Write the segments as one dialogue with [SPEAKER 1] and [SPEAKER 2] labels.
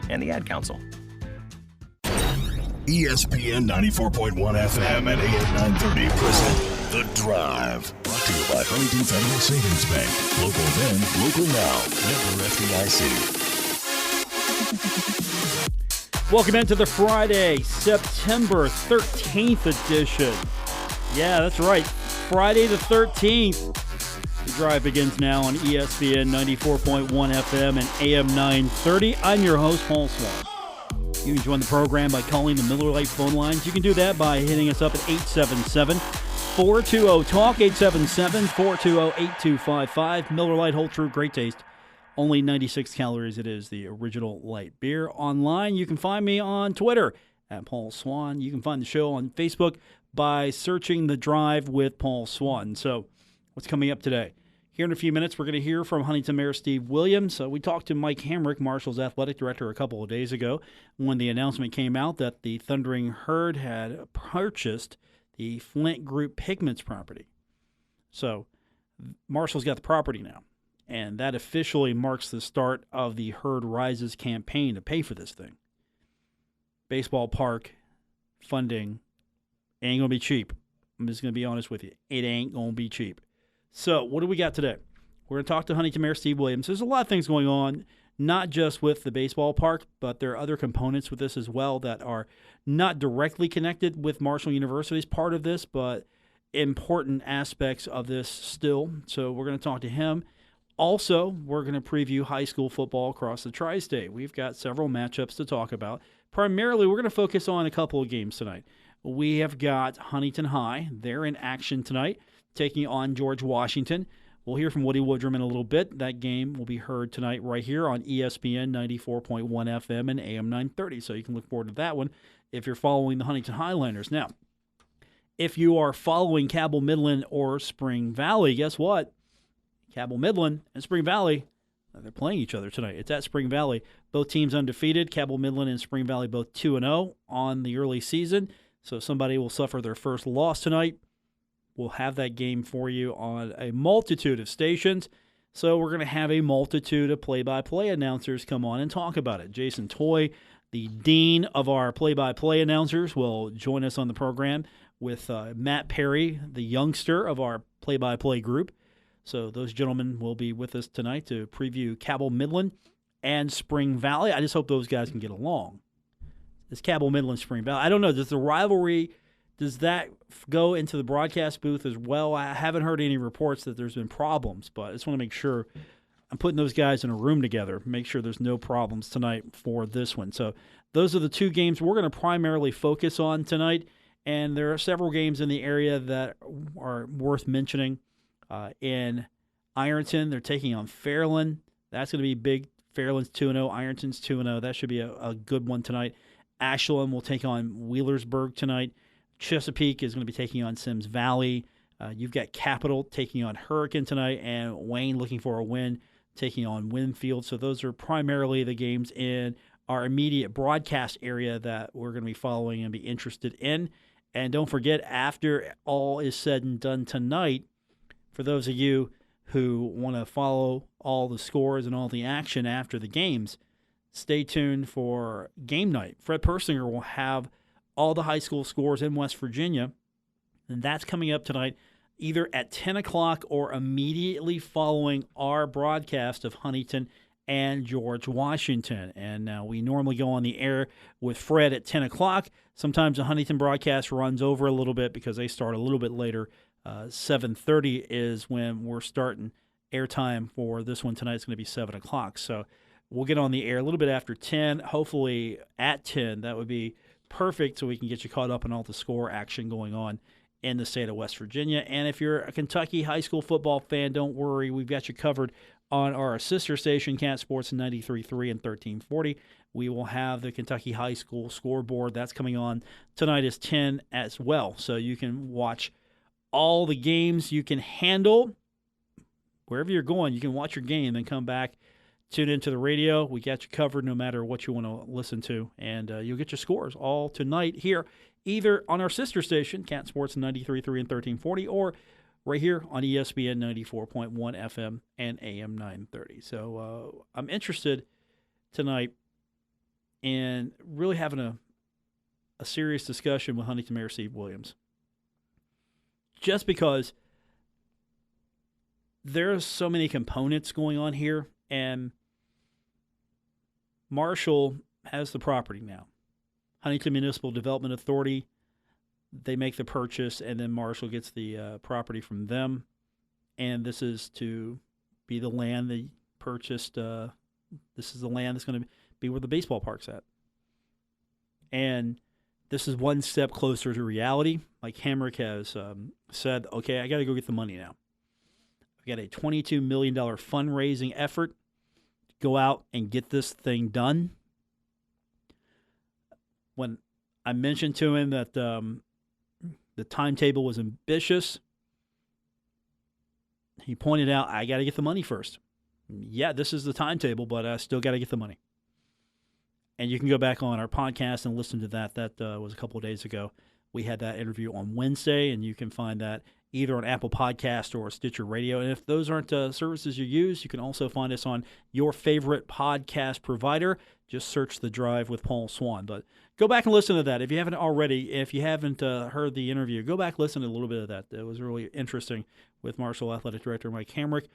[SPEAKER 1] and the Ad Council.
[SPEAKER 2] ESPN 94.1 FM and AM 930 present The Drive. Brought to you by Huntington Federal Savings Bank. Local then, local now. Member FDIC.
[SPEAKER 3] Welcome into the Friday, September 13th edition. Yeah, that's right. Friday the 13th. The Drive begins now on ESPN 94.1 FM and AM 930. I'm your host, Paul Swann. You can join the program by calling the Miller Lite phone lines. You can do that by hitting us up at 877-420-TALK, 877-420-8255. Miller Lite, hold true, great taste. Only 96 calories. It is the original light beer. Online, you can find me on Twitter at Paul Swann. You can find the show on Facebook by searching The Drive with Paul Swann. So, what's coming up today? Here in a few minutes, we're going to hear from Huntington Mayor Steve Williams. We talked to Mike Hamrick, Marshall's athletic director, a couple of days ago when the announcement came out that the Thundering Herd had purchased the Flint Group Pigments property. So Marshall's got the property now, and that officially marks the start of the Herd Rises campaign to pay for this thing. Baseball park funding ain't going to be cheap. I'm just going to be honest with you. It ain't going to be cheap. So, what do we got today? We're going to talk to Huntington Mayor Steve Williams. There's a lot of things going on, not just with the baseball park, but there are other components with this as well that are not directly connected with Marshall University's part of this, but important aspects of this still. So, we're going to talk to him. Also, we're going to preview high school football across the tri-state. We've got several matchups to talk about. Primarily, we're going to focus on a couple of games tonight. We have got Huntington High. They're in action tonight, taking on George Washington. We'll hear from Woody Woodrum in a little bit. That game will be heard tonight right here on ESPN 94.1 FM and AM 930, so you can look forward to that one if you're following the Huntington Highlanders. Now, if you are following Cabell Midland or Spring Valley, guess what? Cabell Midland and Spring Valley, they're playing each other tonight. It's at Spring Valley. Both teams undefeated. Cabell Midland and Spring Valley both 2-0 on the early season, so somebody will suffer their first loss tonight. We'll have that game for you on a multitude of stations. So we're going to have a multitude of play-by-play announcers come on and talk about it. Jason Toy, the dean of our play-by-play announcers, will join us on the program with Matt Perry, the youngster of our play-by-play group. So those gentlemen will be with us tonight to preview Cabell Midland and Spring Valley. I just hope those guys can get along. It's Cabell Midland, Spring Valley. I don't know. Does the rivalry... Does that go into the broadcast booth as well? I haven't heard any reports that there's been problems, but I just want to make sure I'm putting those guys in a room together, make sure there's no problems tonight for this one. So those are the two games we're going to primarily focus on tonight, and there are several games in the area that are worth mentioning. In Ironton, they're taking on Fairland. That's going to be big. Fairland's 2-0, Ironton's 2-0. That should be a good one tonight. Ashland will take on Wheelersburg tonight. Chesapeake is going to be taking on Sims Valley. You've got Capital taking on Hurricane tonight, and Wayne looking for a win, taking on Winfield. So those are primarily the games in our immediate broadcast area that we're going to be following and be interested in. And don't forget, after all is said and done tonight, for those of you who want to follow all the scores and all the action after the games, stay tuned for game night. Fred Persinger will have all the high school scores in West Virginia, and that's coming up tonight either at 10 o'clock or immediately following our broadcast of Huntington and George Washington. And we normally go on the air with Fred at 10 o'clock. Sometimes the Huntington broadcast runs over a little bit because they start a little bit later. 7:30 is when we're starting airtime for this one tonight. It's going to be 7 o'clock. So we'll get on the air a little bit after 10, hopefully at 10. That would be perfect, so we can get you caught up on all the score action going on in the state of West Virginia. And if you're a Kentucky high school football fan, don't worry. We've got you covered on our sister station, Cat Sports 93.3 and 1340. We will have the Kentucky high school scoreboard. That's coming on tonight is 10 as well. So you can watch all the games you can handle. Wherever you're going, you can watch your game, then come back, tune into the radio. We got you covered no matter what you want to listen to, and you'll get your scores all tonight here, either on our sister station, Cat Sports 93.3 and 1340, or right here on ESPN 94.1 FM and AM 930. So I'm interested tonight in really having a serious discussion with Huntington Mayor Steve Williams. Just because there's so many components going on here, and Marshall has the property now. Huntington Municipal Development Authority, they make the purchase, and then Marshall gets the property from them. And this is to be the land they purchased. This is the land that's going to be where the baseball park's at. And this is one step closer to reality. Like Hamrick has said, okay, I got to go get the money now. I've got a $22 million fundraising effort to go out and get this thing done. When I mentioned to him that the timetable was ambitious, he pointed out, I got to get the money first. Yeah, this is the timetable, but I still got to get the money. And you can go back on our podcast and listen to that. That was a couple of days ago. We had that interview on Wednesday, and you can find that either on Apple Podcast or Stitcher Radio. And if those aren't services you use, you can also find us on your favorite podcast provider. Just search The Drive with Paul Swann. But go back and listen to that. If you haven't already, if you haven't heard the interview, go back and listen to a little bit of that. It was really interesting with Marshall Athletic Director Mike Hamrick.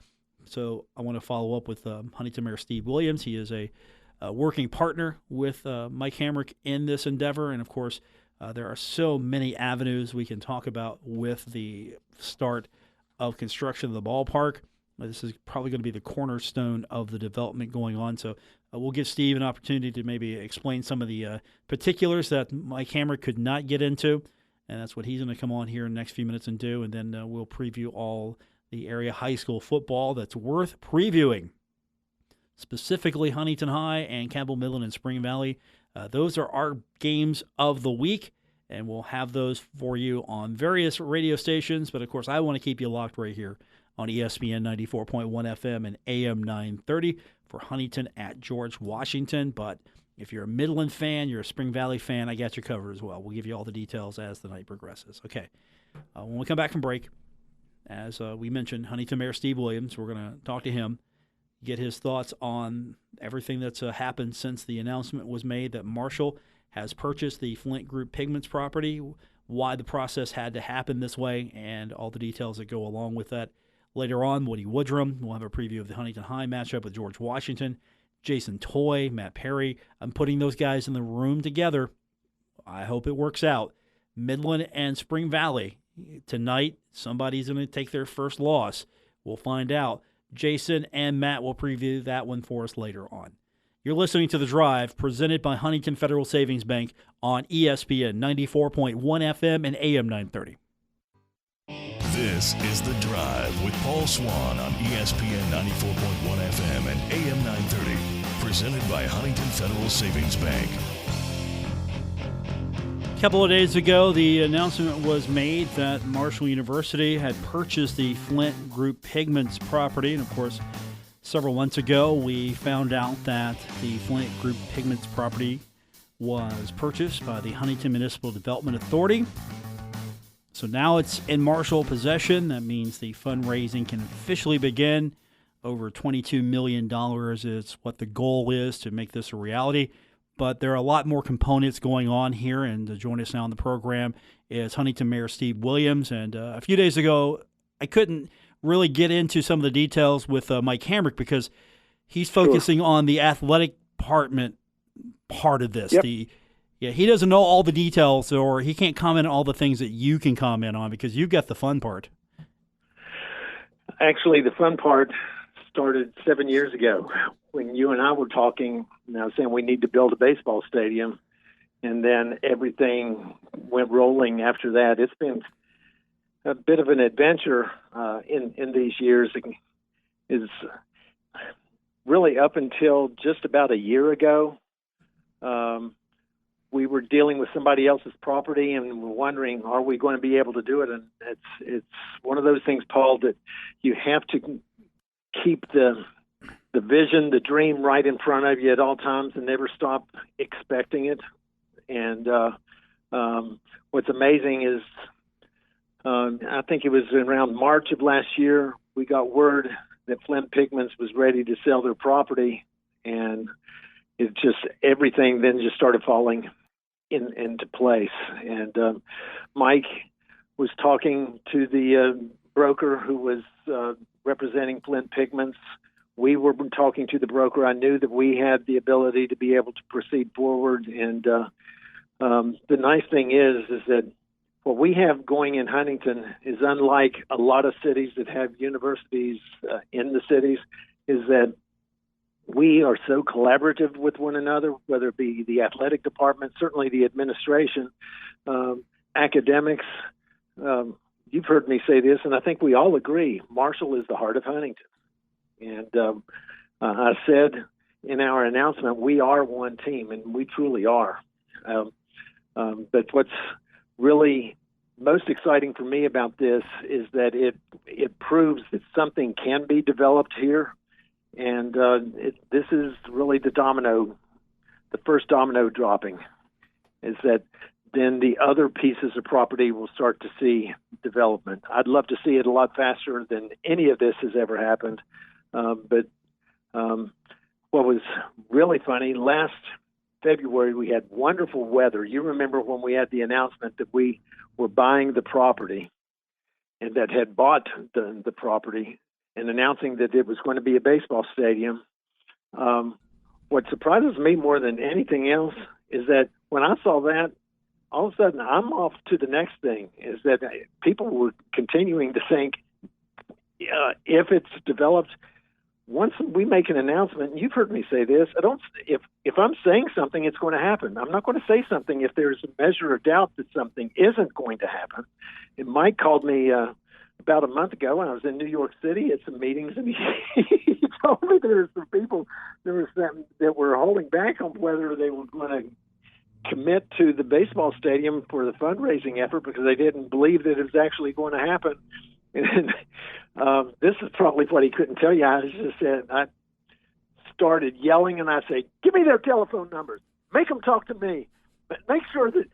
[SPEAKER 3] So I want to follow up with Huntington Mayor Steve Williams. He is a working partner with Mike Hamrick in this endeavor. And, of course, there are so many avenues we can talk about with the start of construction of the ballpark. This is probably going to be the cornerstone of the development going on. So we'll give Steve an opportunity to maybe explain some of the particulars that Mike Hamrick could not get into. And that's what he's going to come on here in the next few minutes and do. And then we'll preview all the area high school football that's worth previewing. Specifically Huntington High and Campbell Midland and Spring Valley. Those are our games of the week, and we'll have those for you on various radio stations. But, of course, I want to keep you locked right here on ESPN 94.1 FM and AM 930 for Huntington at George Washington. But if you're a Midland fan, you're a Spring Valley fan, I got you covered as well. We'll give you all the details as the night progresses. Okay, when we come back from break, as we mentioned, Huntington Mayor Steve Williams, we're going to talk to him, get his thoughts on everything that's happened since the announcement was made that Marshall has purchased the Flint Group Pigments property, why the process had to happen this way, and all the details that go along with that. Later on, Woody Woodrum, we'll have a preview of the Huntington High matchup with George Washington, Jason Toy, Matt Perry. I'm putting those guys in the room together. I hope it works out. Midland and Spring Valley. Tonight, somebody's going to take their first loss. We'll find out. Jason and Matt will preview that one for us later on. You're listening to The Drive, presented by Huntington Federal Savings Bank on ESPN 94.1 FM and AM 930.
[SPEAKER 2] This is The Drive with Paul Swann on ESPN 94.1 FM and AM 930. Presented by Huntington Federal Savings Bank.
[SPEAKER 3] A couple of days ago, the announcement was made that Marshall University had purchased the Flint Group Pigments property. And, of course, several months ago, we found out that the Flint Group Pigments property was purchased by the Huntington Municipal Development Authority. So now it's in Marshall possession. That means the fundraising can officially begin. Over $22 million is what the goal is to make this a reality. But there are a lot more components going on here, and to join us now on the program is Huntington Mayor Steve Williams. And a few days ago, I couldn't really get into some of the details with Mike Hamrick because he's focusing on the athletic department part of this.
[SPEAKER 1] Yep.
[SPEAKER 3] He doesn't know all the details, or he can't comment on all the things that you can comment on because you've got the fun part.
[SPEAKER 1] Actually, the fun part started 7 years ago when you and I were talking, saying we need to build a baseball stadium, and then everything went rolling after that. It's been a bit of an adventure in these years. It is really up until just about a year ago. We were dealing with somebody else's property and were wondering, are we going to be able to do it? And it's one of those things, Paul, that you have to keep the vision, the dream right in front of you at all times and never stop expecting it. And what's amazing is I think it was around March of last year, we got word that Flint Pigments was ready to sell their property. And it just everything then just started falling into place. And Mike was talking to the broker who was representing Flint Pigments. We were talking to the broker. I knew that we had the ability to be able to proceed forward. And the nice thing is that what we have going in Huntington is unlike a lot of cities that have universities in the cities, is that we are so collaborative with one another, whether it be the athletic department, certainly the administration, academics. You've heard me say this, and I think we all agree, Marshall is the heart of Huntington. And I said in our announcement, we are one team, and we truly are. But what's really most exciting for me about this is that it proves that something can be developed here. And this is really the first domino dropping, is that then the other pieces of property will start to see development. I'd love to see it a lot faster than any of this has ever happened. But what was really funny, last February we had wonderful weather. You remember when we had the announcement that we were buying the property and that had bought the property, and announcing that it was going to be a baseball stadium. What surprises me more than anything else is that when I saw that, all of a sudden I'm off to the next thing, is that people were continuing to think, if it's developed, once we make an announcement, and you've heard me say this, if I'm saying something, it's going to happen. I'm not going to say something if there's a measure of doubt that something isn't going to happen. And Mike called me about a month ago when I was in New York City at some meetings, and he told me there were some people that were holding back on whether they were going to commit to the baseball stadium for the fundraising effort because they didn't believe that it was actually going to happen. And this is probably what he couldn't tell you. I started yelling, and I say, "Give me their telephone numbers. Make them talk to me. But make sure that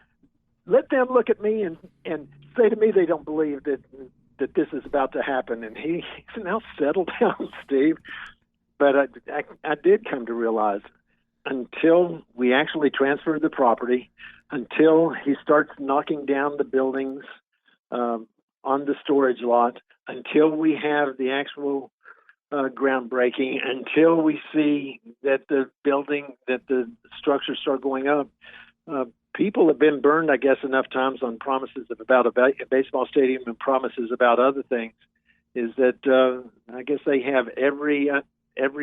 [SPEAKER 1] let them look at me and say to me they don't believe that this is about to happen." And he said, "Now settle down, Steve." But I did come to realize, until we actually transferred the property, until he starts knocking down the buildings on the storage lot, until we have the actual groundbreaking, until we see that the structures start going up, people have been burned, I guess, enough times on promises about a baseball stadium and promises about other things, is that I guess they have every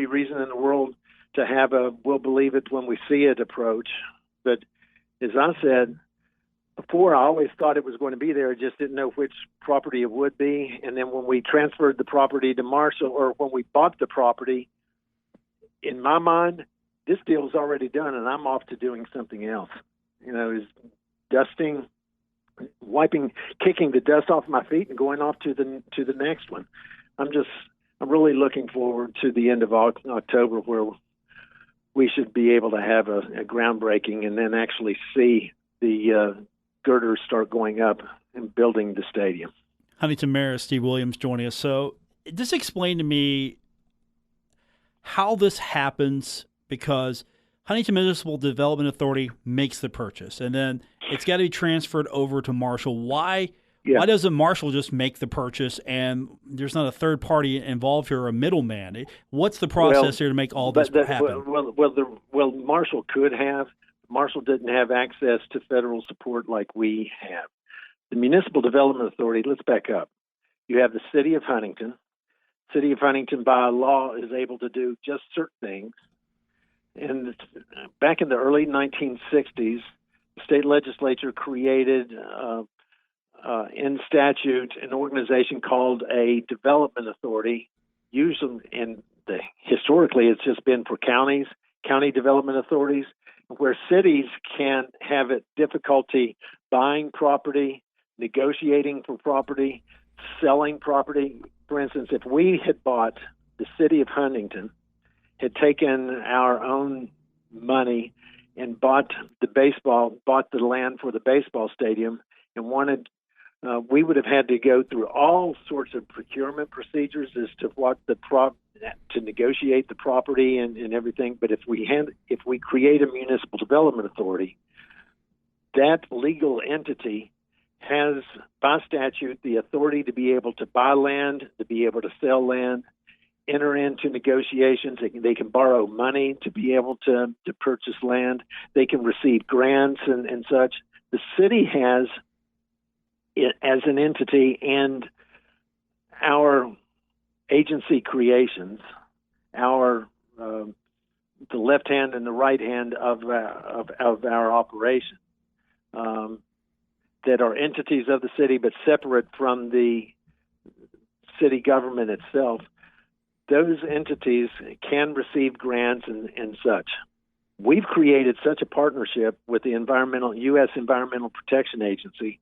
[SPEAKER 1] reason in the world to have a "we'll believe it when we see it" approach. But as I said before, I always thought it was going to be there. I just didn't know which property it would be. And then when we transferred the property to Marshall, or when we bought the property, in my mind, this deal is already done, and I'm off to doing something else. Is dusting, kicking the dust off my feet and going off to the next one. I'm really looking forward to the end of October, where we should be able to have a groundbreaking and then actually see the girders start going up and building the stadium.
[SPEAKER 3] Huntington Mayor Steve Williams joining us. So just explain to me how this happens, because Huntington Municipal Development Authority makes the purchase, and then it's got to be transferred over to Marshall. Why doesn't Marshall just make the purchase, and there's not a third party involved here, a middleman? What's the process here to make all this happen?
[SPEAKER 1] Well, Marshall could have. Marshall didn't have access to federal support like we have. The Municipal Development Authority, let's back up. You have the City of Huntington. City of Huntington, by law, is able to do just certain things. And back in the early 1960s, the state legislature created, in statute, an organization called a development authority. Usually, historically, it's just been for county development authorities, where cities can have difficulty buying property, negotiating for property, selling property. For instance, if we had bought the City of Huntington, had taken our own money and bought the land for the baseball stadium, and wanted we would have had to go through all sorts of procurement procedures as to what to negotiate the property and everything. But if we create a municipal development authority, that legal entity has, by statute, the authority to be able to buy land, to be able to sell land, enter into negotiations. They can borrow money to be able to purchase land. They can receive grants and such. The city has it as an entity, and our agency creations, the left hand and the right hand of our operation, that are entities of the city but separate from the city government itself. Those entities can receive grants and such. We've created such a partnership with the U.S. Environmental Protection Agency,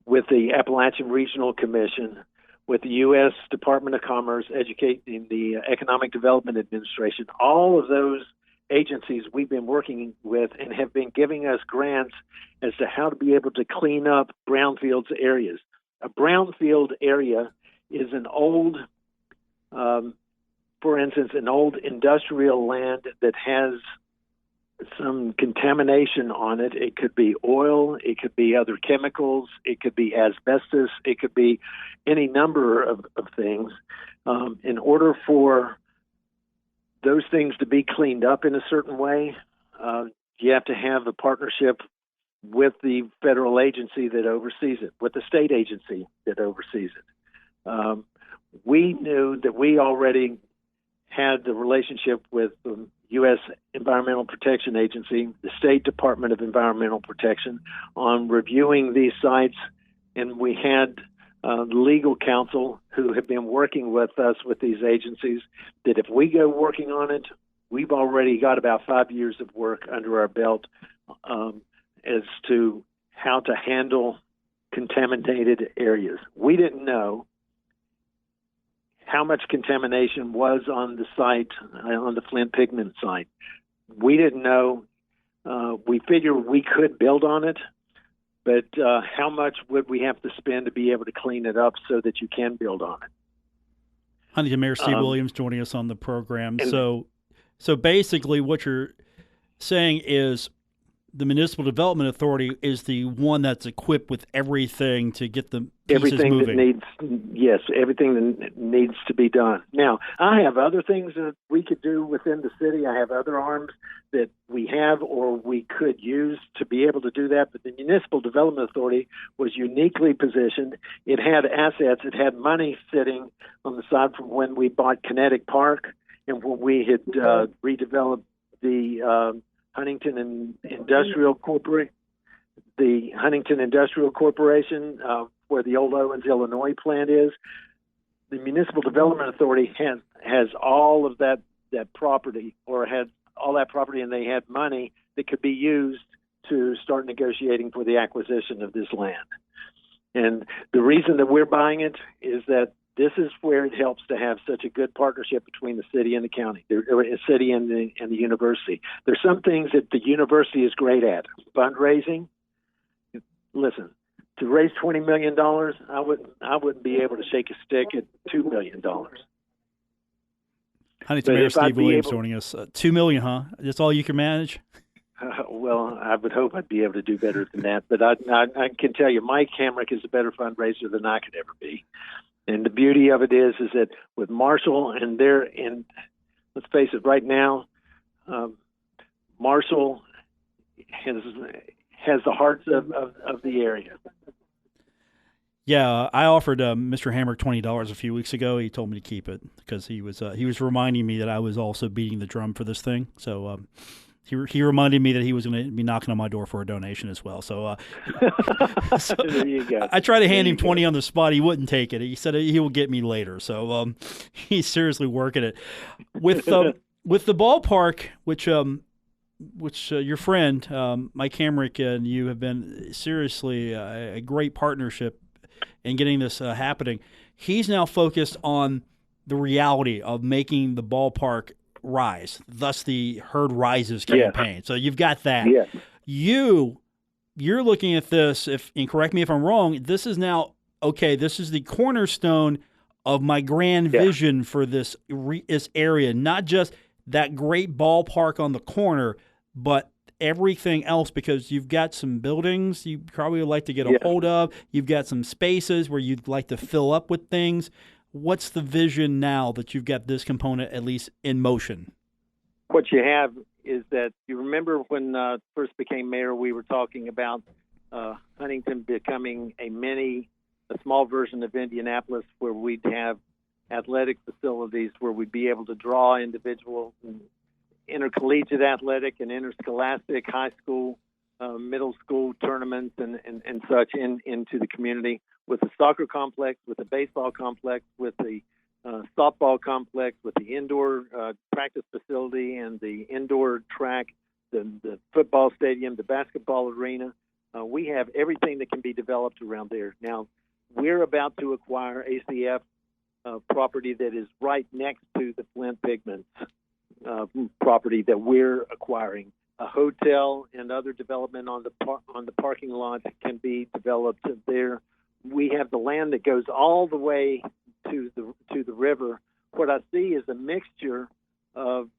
[SPEAKER 1] with the Appalachian Regional Commission, with the U.S. Department of Commerce, the Economic Development Administration. All of those agencies we've been working with and have been giving us grants as to how to be able to clean up brownfields areas. A brownfield area is an old, for instance, an old industrial land that has some contamination on it. It could be oil, it could be other chemicals, it could be asbestos, it could be any number of things. In order for those things to be cleaned up in a certain way, you have to have a partnership with the federal agency that oversees it, with the state agency that oversees it. We knew that we already had the relationship with the U.S. Environmental Protection Agency, the State Department of Environmental Protection, on reviewing these sites, and we had legal counsel who have been working with us with these agencies, that if we go working on it, we've already got about 5 years of work under our belt as to how to handle contaminated areas. We didn't know how much contamination was on the site, on the Flint pigment site. We didn't know. We figured we could build on it, but how much would we have to spend to be able to clean it up so that you can build on it?
[SPEAKER 3] Huntington Mayor Steve Williams joining us on the program. So basically what you're saying is the Municipal Development Authority is the one that's equipped with everything to get the pieces moving. Everything that needs to be done. Now, I have other things that we could do within the city. I have other arms that we have or we could use to be able to do that, but the Municipal Development Authority was uniquely positioned. It had assets. It had money sitting on the side from when we bought Kinetic Park and when we had redeveloped the Huntington Industrial Corporation, where the old Owens, Illinois plant is. The Municipal Development Authority has all of that property, or had all that property, and they had money that could be used to start negotiating for the acquisition of this land. And the reason that we're buying it is that this is where it helps to have such a good partnership between the city and the county, the city and the university. There's some things that the university is great at. Fundraising. Listen, to raise $20 million, I wouldn't be able to shake a stick at $2 million. Huntington Mayor Steve Williams joining us. $2 million, huh? That's all you can manage?
[SPEAKER 1] Well, I would hope I'd be able to do better than that. But I can tell you, Mike Hamrick is a better fundraiser than I could ever be. And the beauty of it is that with Marshall and let's face it, right now, Marshall has the hearts of the area.
[SPEAKER 3] Yeah, I offered Mr. Hamrick $20 a few weeks ago. He told me to keep it because he was reminding me that I was also beating the drum for this thing. So he reminded me that he was going to be knocking on my door for a donation as well. So,
[SPEAKER 1] there you go.
[SPEAKER 3] I tried to hand him 20 on the spot. He wouldn't take it. He said he will get me later. So he's seriously working it with the ballpark, which your friend Mike Hamrick and you have been seriously a great partnership in getting this happening. He's now focused on the reality of making the ballpark rise, thus the Herd Rises campaign. Yeah. So you've got that.
[SPEAKER 1] Yeah.
[SPEAKER 3] You you're looking at this, and correct me if I'm wrong, this is now, okay, this is the cornerstone of my grand vision for this area, not just that great ballpark on the corner, but everything else, because you've got some buildings you probably would like to get a hold of. You've got some spaces where you'd like to fill up with things. What's the vision now that you've got this component at least in motion?
[SPEAKER 1] What you have is that you remember when first became mayor, we were talking about Huntington becoming a small version of Indianapolis, where we'd have athletic facilities where we'd be able to draw individual intercollegiate athletic and interscholastic high school, middle school tournaments and such into the community, with a soccer complex, with a baseball complex, with the softball complex, with the indoor practice facility and the indoor track, the football stadium, the basketball arena. We have everything that can be developed around there. Now, we're about to acquire ACF property that is right next to the Flint Pigments property that we're acquiring. A hotel and other development on the parking lot can be developed there. We have the land that goes all the way to the river. What I see is a mixture of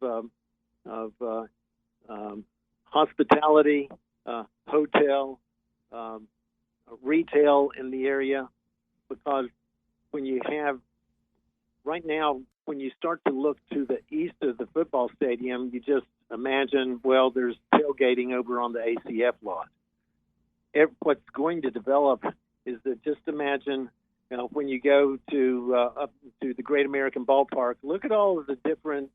[SPEAKER 1] hospitality, hotel, retail in the area, because when you have right now, when you start to look to the east of the football stadium, you just imagine, well, there's tailgating over on the ACF lot. What's going to develop is that, just imagine, when you go to up to the Great American Ballpark, look at all of the different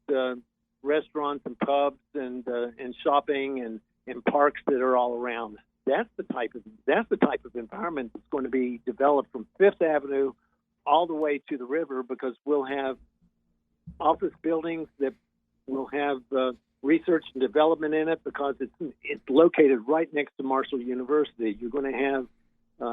[SPEAKER 1] restaurants and pubs and shopping and parks that are all around. That's the type of environment that's going to be developed from Fifth Avenue all the way to the river, because we'll have office buildings that will have research and development in it, because it's located right next to Marshall University. You're going to have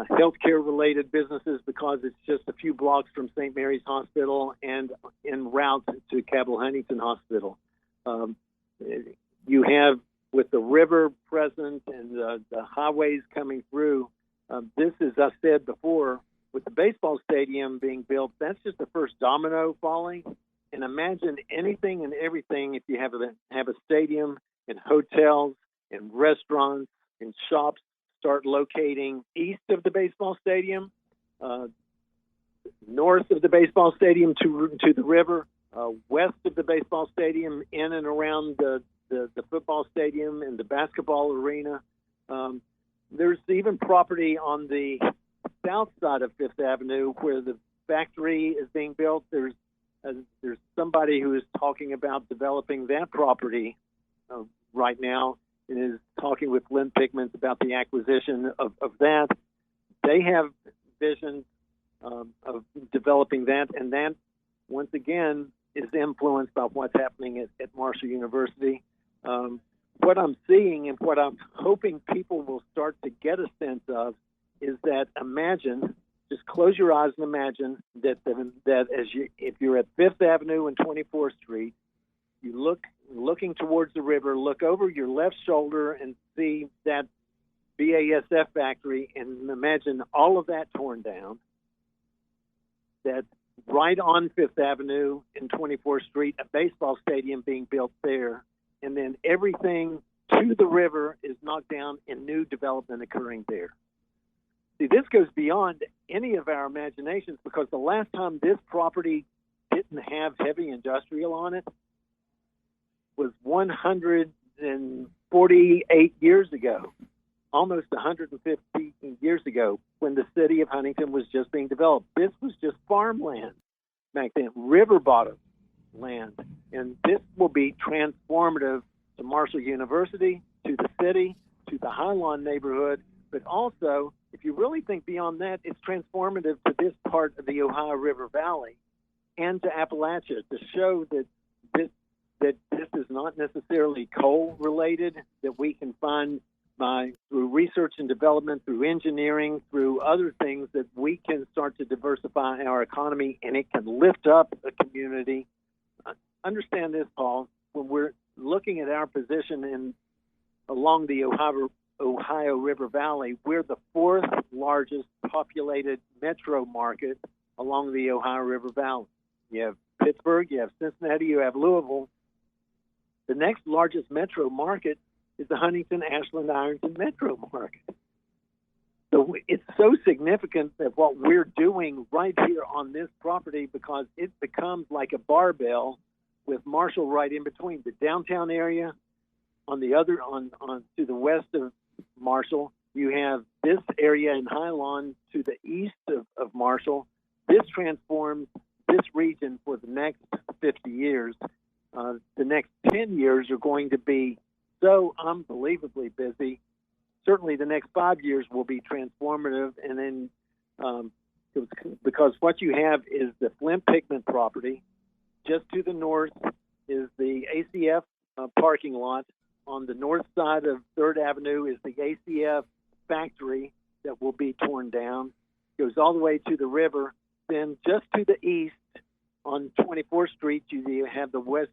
[SPEAKER 1] healthcare related businesses, because it's just a few blocks from St. Mary's Hospital and en route to Cabell Huntington Hospital. You have, with the river present and the highways coming through, this, as I said before, with the baseball stadium being built, that's just the first domino falling. And imagine anything and everything if you have a stadium and hotels and restaurants and shops start locating east of the baseball stadium, north of the baseball stadium to the river, west of the baseball stadium, in and around the football stadium and the basketball arena. There's even property on the south side of Fifth Avenue where the factory is being built. There's somebody who is talking about developing that property right now, and is talking with Flint Pigments about the acquisition of that. They have visions of developing that, and that, once again, is influenced by what's happening at Marshall University. What I'm seeing and what I'm hoping people will start to get a sense of is that, imagine, just close your eyes and imagine that if you're at Fifth Avenue and 24th Street, you looking towards the river, look over your left shoulder and see that BASF factory, and imagine all of that torn down. That right on Fifth Avenue and 24th Street, a baseball stadium being built there, and then everything to the river is knocked down and new development occurring there. See, this goes beyond any of our imaginations, because the last time this property didn't have heavy industrial on it was 148 years ago, almost 150 years ago, when the city of Huntington was just being developed. This was just farmland back then, river bottom land. And this will be transformative to Marshall University, to the city, to the Highland neighborhood, but also, if you really think beyond that, it's transformative to this part of the Ohio River Valley and to Appalachia, to show that this is not necessarily coal related, that we can find through research and development, through engineering, through other things, that we can start to diversify our economy, and it can lift up a community. Understand this, Paul, when we're looking at our position along the Ohio Ohio River Valley. We're the fourth largest populated metro market along the Ohio River Valley. You have Pittsburgh, you have Cincinnati, you have Louisville. The next largest metro market is the Huntington, Ashland, Ironton metro market. So it's so significant that what we're doing right here on this property, because it becomes like a barbell with Marshall right in between. The downtown area on the other, on to the west of Marshall, you have this area in Highland to the east of Marshall. This transforms this region for the next 50 years. The next 10 years are going to be so unbelievably busy. Certainly the next 5 years will be transformative. And then because what you have is the Flint Pigment property. Just to the north is the ACF parking lot. On the north side of 3rd Avenue is the ACF factory that will be torn down. Goes all the way to the river. Then just to the east on 24th Street, you have the West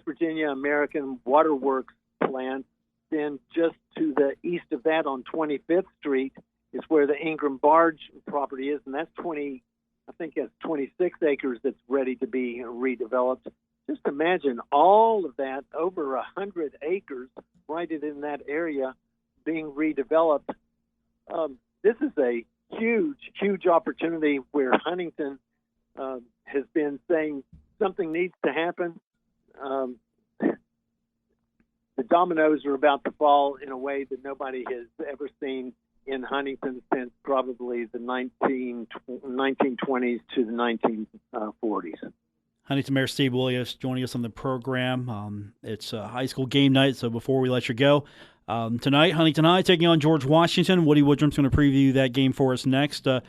[SPEAKER 1] Virginia American Waterworks plant. Then just to the east of that on 25th Street is where the Ingram Barge property is, and that's 26 acres that's ready to be redeveloped. Just imagine all of that, over 100 acres right in that area being redeveloped. This is a huge, huge opportunity where Huntington has been saying something needs to happen. The dominoes are about to fall in a way that nobody has ever seen in Huntington since probably the 1920s to the 1940s.
[SPEAKER 3] Huntington Mayor Steve Williams joining us on the program. It's a high school game night, so before we let you go, tonight, Huntington High taking on George Washington. Woody Woodrum's going to preview that game for us next. Have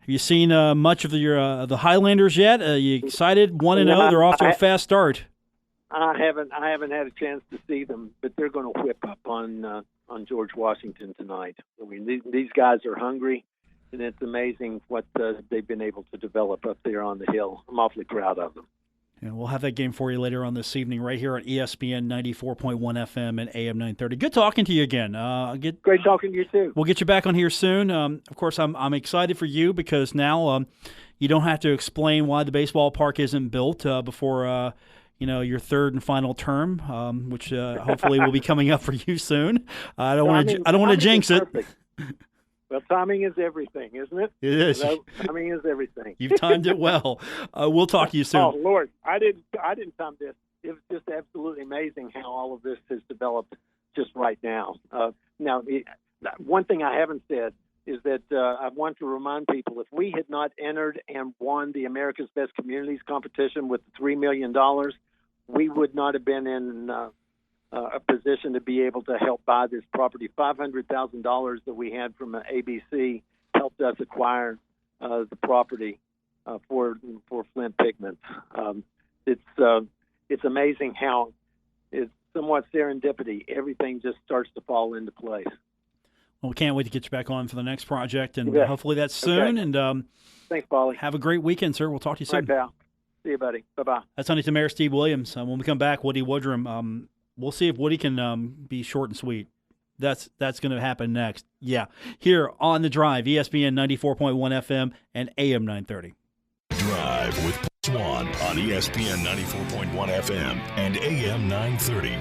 [SPEAKER 3] you seen much of the Highlanders yet? Are you excited? 1-0, they're off to a fast start.
[SPEAKER 1] I haven't had a chance to see them, but they're going to whip up on George Washington tonight. I mean, these guys are hungry, and it's amazing what they've been able to develop up there on the hill. I'm awfully proud of them.
[SPEAKER 3] Yeah, we'll have that game for you later on this evening right here on ESPN 94.1 FM and AM 930. Good talking to you again.
[SPEAKER 1] Great talking to you, too.
[SPEAKER 3] We'll get you back on here soon. Of course, I'm excited for you because now you don't have to explain why the baseball park isn't built before your third and final term, which hopefully will be coming up for you soon. I don't want to jinx it.
[SPEAKER 1] Well, timing is everything, isn't it?
[SPEAKER 3] It is.
[SPEAKER 1] Timing is everything.
[SPEAKER 3] You've timed it well. We'll talk to you soon.
[SPEAKER 1] Oh Lord, I didn't time this. It was just absolutely amazing how all of this has developed just right now. One thing I haven't said is that I want to remind people, if we had not entered and won the America's Best Communities competition with $3 million, we would not have been in a position to be able to help buy this property. $500,000 that we had from ABC helped us acquire the property for Flint Pigments. It's amazing how it's somewhat serendipity. Everything just starts to fall into place.
[SPEAKER 3] Well, we can't wait to get you back on for the next project, and hopefully that's soon. Okay. And
[SPEAKER 1] thanks, Paulie.
[SPEAKER 3] Have a great weekend, sir. We'll talk to you soon.
[SPEAKER 1] All right, pal. See you, buddy. Bye-bye.
[SPEAKER 3] That's Huntington Mayor Steve Williams. When we come back, Woody Woodrum. We'll see if Woody can be short and sweet. That's going to happen next. Yeah, here on The Drive, ESPN 94.1 FM and AM 930.
[SPEAKER 2] Drive with Paul Swann on ESPN 94.1 FM and AM 930.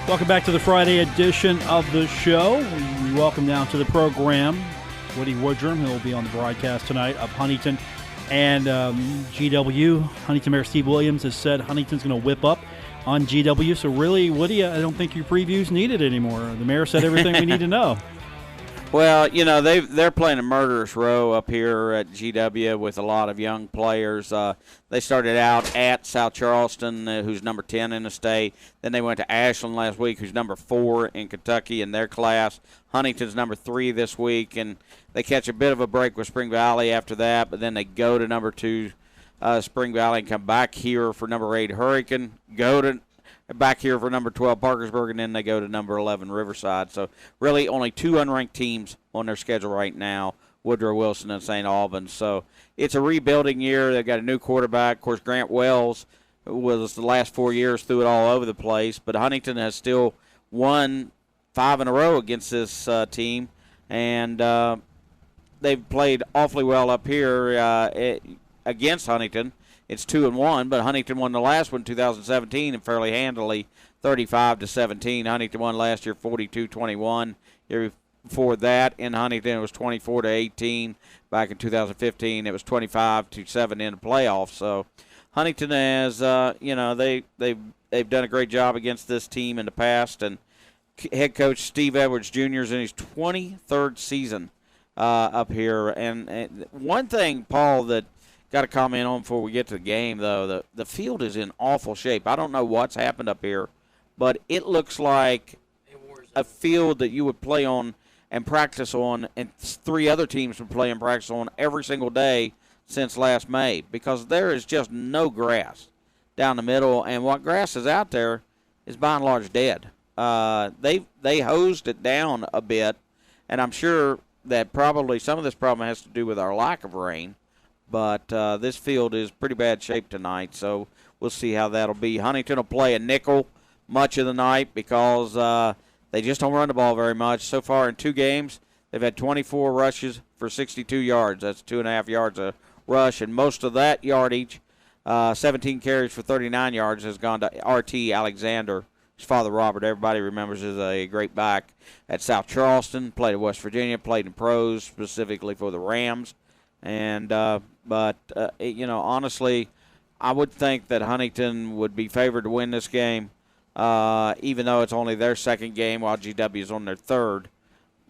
[SPEAKER 3] Welcome back to the Friday edition of the show. We welcome now to the program Woody Woodrum, who will be on the broadcast tonight of Huntington and GW. Huntington Mayor Steve Williams has said Huntington's going to whip up on GW. So really, Woody, I don't think your preview's needed anymore. The mayor said everything we need to know.
[SPEAKER 4] Well, they're playing a murderous row up here at GW with a lot of young players. They started out at South Charleston, who's number 10 in the state. Then they went to Ashland last week, who's number 4 in Kentucky in their class. Huntington's number 3 this week, and they catch a bit of a break with Spring Valley after that, but then they go to number 2 Spring Valley and come back here for number 8 Hurricane, go to back here for number 12 Parkersburg, and then they go to number 11 Riverside. So really only 2 unranked teams on their schedule right now, Woodrow Wilson and St. Albans. So it's a rebuilding year. They've got a new quarterback. Of course, Grant Wells was the last 4 years, threw it all over the place. But Huntington has still won 5 in a row against this team, and they've played awfully well up here against Huntington. It's 2-1, but Huntington won the last one, 2017, and fairly handily, 35-17. Huntington won last year, 42-21. Year before that, in Huntington, it was 24-18. Back in 2015, it was 25-7 in the playoffs. So Huntington has, they've done a great job against this team in the past, and head coach Steve Edwards Jr. is in his 23rd season up here. And one thing, Paul, that got to comment on before we get to the game, though, the field is in awful shape. I don't know what's happened up here, but it looks like a field that you would play on and practice on, and 3 other teams would play and practice on every single day since last May, because there is just no grass down the middle, and what grass is out there is by and large dead. They hosed it down a bit, and I'm sure that probably some of this problem has to do with our lack of rain, but this field is pretty bad shape tonight, so we'll see how that'll be. Huntington will play a nickel much of the night because they just don't run the ball very much. So far in 2 games, they've had 24 rushes for 62 yards. That's 2.5 yards a rush, and most of that yardage, 17 carries for 39 yards, has gone to R.T. Alexander. His father, Robert, everybody remembers, is a great back at South Charleston, played at West Virginia, played in pros specifically for the Rams. And honestly, I would think that Huntington would be favored to win this game, even though it's only their second game while GW is on their third.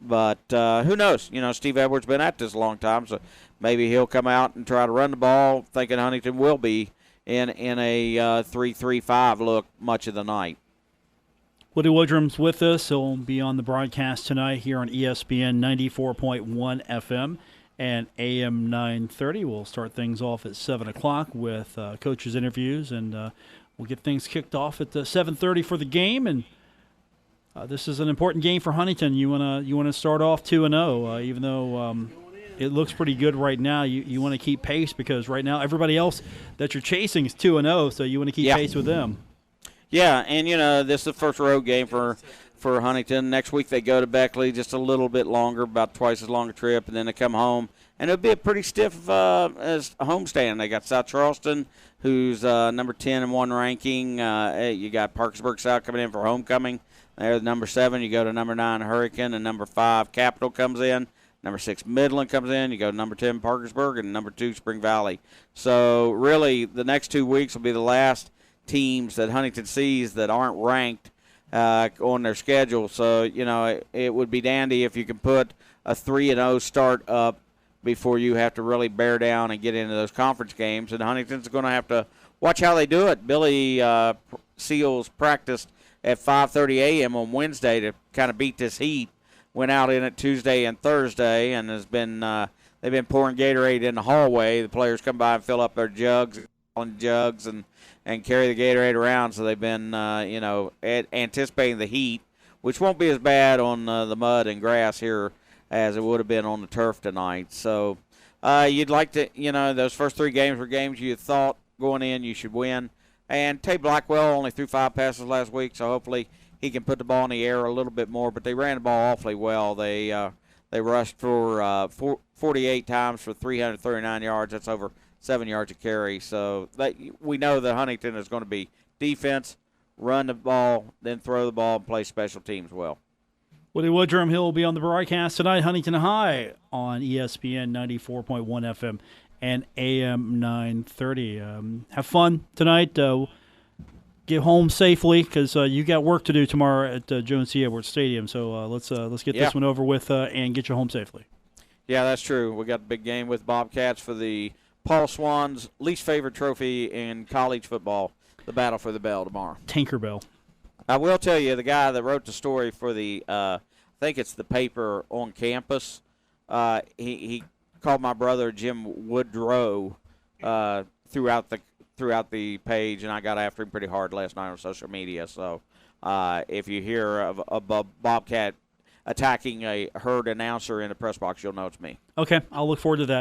[SPEAKER 4] But who knows? Steve Edwards been at this a long time, so maybe he'll come out and try to run the ball, thinking Huntington will be in a 3-3-5 look much of the night.
[SPEAKER 3] Woody Woodrum's with us. He'll be on the broadcast tonight here on ESPN 94.1 FM and AM 930. We'll start things off at 7 o'clock with coaches' interviews, and we'll get things kicked off at 7:30 for the game. And this is an important game for Huntington. You wanna start off 2-0, even though it looks pretty good right now. You want to keep pace, because right now everybody else that you're chasing is 2-0, so you want to keep pace with them.
[SPEAKER 4] Yeah, and this is the first road game for Huntington. Next week they go to Beckley, just a little bit longer, about twice as long a trip, and then they come home. And it'll be a pretty stiff as homestand. They got South Charleston, who's number 10 in one ranking. You got Parkersburg South coming in for homecoming. They're number 7. You go to number 9 Hurricane, and number 5 Capital comes in. Number 6 Midland comes in. You go to number 10 Parkersburg, and number 2 Spring Valley. So really, the next 2 weeks will be the last teams that Huntington sees that aren't ranked on their schedule. So, it would be dandy if you can put a 3-0 start up before you have to really bear down and get into those conference games. And Huntington's going to have to watch how they do it. Billy Seals practiced at 5:30 a.m. on Wednesday to kind of beat this heat. Went out in it Tuesday and Thursday, and they've been pouring Gatorade in the hallway. The players come by and fill up their jugs and carry the Gatorade around. So they've been, anticipating the heat, which won't be as bad on the mud and grass here as it would have been on the turf tonight. So you'd like to, those first 3 games were games you thought going in you should win. And Tay Blackwell only threw 5 passes last week, so hopefully he can put the ball in the air a little bit more. But they ran the ball awfully well. They rushed for 48 times for 339 yards. That's over 7 yards a carry. So we know that Huntington is going to be defense, run the ball, then throw the ball, and play special teams well.
[SPEAKER 3] Woody Woodrum, he'll be on the broadcast tonight. Huntington High on ESPN 94.1 FM and AM 930. Have fun tonight. Get home safely, because you got work to do tomorrow at Jones C. Edwards Stadium. So let's get this one over with and get you home safely. Yeah,
[SPEAKER 4] that's true. We got a big game with Bobcats for the Paul Swann's least favorite trophy in college football, the Battle for the Bell tomorrow.
[SPEAKER 3] Tinkerbell.
[SPEAKER 4] I will tell you, the guy that wrote the story for the, I think it's the paper on campus, he called my brother Jim Woodrow throughout the page, and I got after him pretty hard last night on social media. So if you hear of a Bobcat attacking a herd announcer in the press box, you'll know it's me.
[SPEAKER 3] Okay, I'll look forward to that.